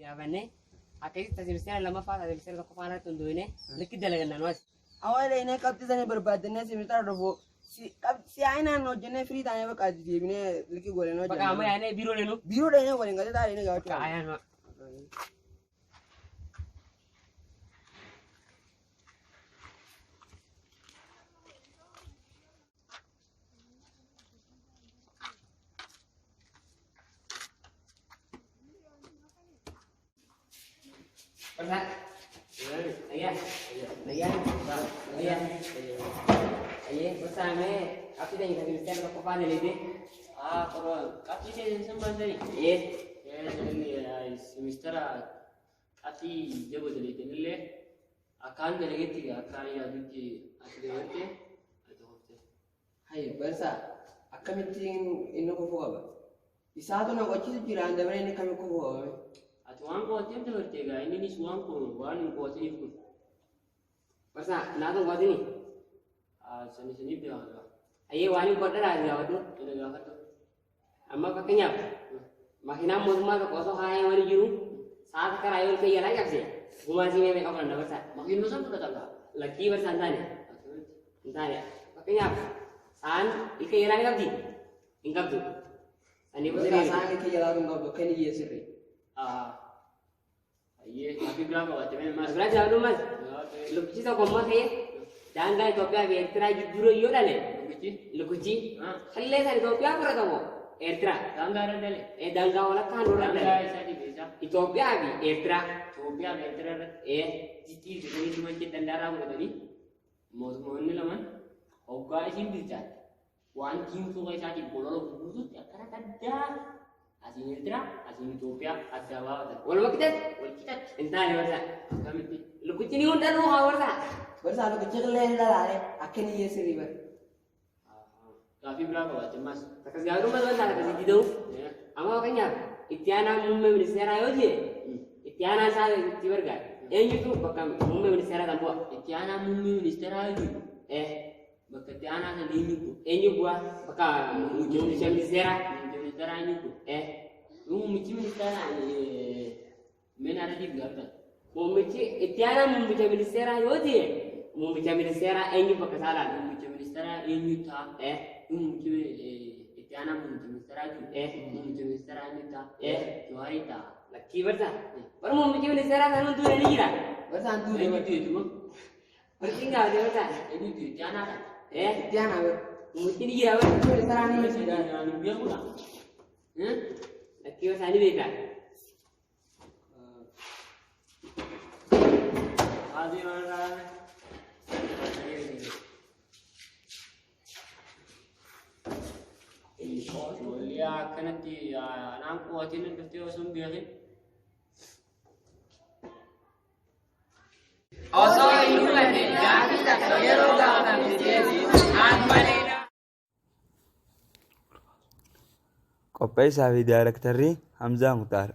gaafanne akkasitti tajaajila lammaffaa tajaajila tokko faana tunduune likki dalagan waas. Awwaala inni qabxisanii barbaadannee simitara dhufuu si aynaan hojjennee firii taanee bakka deebinee likki goleen hojjennu. Bakka amma yaanee biiroo deenu. Biiroo deemee waliin galee taa'ee gaafachuu. Bakka ayaan ma. Bersat. Ayah. Ayah, bersama aku dah ingat mesti ada apa nih ini? Kalau kaki saya sempat tadi. Semester kaki jauh dari ini akan dari itu akan ya jadi akhirnya itu hotel. Hai, bersa. Akka mittiin inni kufuu qaba. Isaatu na qochiisu jira andamee inni kami kufuu qaba. Ati waan qootee dabartee inni nis waan kun waan hin qootiniif kun. Bersat, nak tu buat ini. Sani biasa. Ayah wani kotor aja waktu. Tidak gak tu. Amma kakaknya. Makina muzma ke kosong hai wani juru. Saat kerayul ke jalan jak sih. Guma sini mereka orang dah bersat. Makin besar tu kata tak. Lagi bersantai nih. Entah ya. Kakaknya. San ike jalan kap di. Ingkap tu. Ani pun Bersa sini. saan ikki jalaa kun qabdu kan iyya sirri. Iya, tapi berapa waktu ini mas? Mas belajar dulu mas. Lukuci tau kau mas ya. Jangan kau Ethiopia Eritrea juru iyo dah le. Lukuci. Halle sari Ethiopia berapa tau? Eritrea. Tangga ada le. Dangga olah kan orang Tangga dah. saya di desa. Ethiopia abi Eritrea. Ethiopia Eritrea. Jadi jadi cuma kita darah boleh tadi. Mau ni laman. Oga isin bisa. Wan kim tu kayak sakit bolong busuk ya karena ada. Asin Eritrea, asin Ethiopia, ada apa? Walau kita. Kita Entah ya bersat. kami ti. Lukuci ni undan lu kau bersat. Bersa lu kecillee dalaale akka iyya sirri bar. Tapi berapa waktu mas? Takas garu mas bersat takas itu. Ya. Amma kakaknya. Itiana mumme ministera ayo je. Itiana sa tiber ga. Enyu tu bakam mumme ministera tambo. Tiana mumi minister aja. Bakal Tiana sendiri tu. Enyu gua baka mumme ministera. Minister aja tu. Lu minister mana ada di belakang. Mumici itiana mumici ministera ayo je. Mumici ministera enyu baka salah. Minister ini ta. Tiana minister aja. Minister aja ta. Juari ta. Laki bersat. Baru mumici ministera sanu tu ni kira. Bersa antu Ini bar. tu mah. Bertinggal dia bersat. Ini tu Tiana kan. Tiana bar. Mumici ni kira ber. Sarani Masih ada biar pula. Laki bersat ni beka. Adik mana? Lihat kan nanti anakku aja nanti pasti langsung biarin. Osoo iyyuu kanneen gaafii takka yeroo gaafatan jechuun aanmalee. Qopheessaa fi Daayirektarrii Hamzaa Muktaar.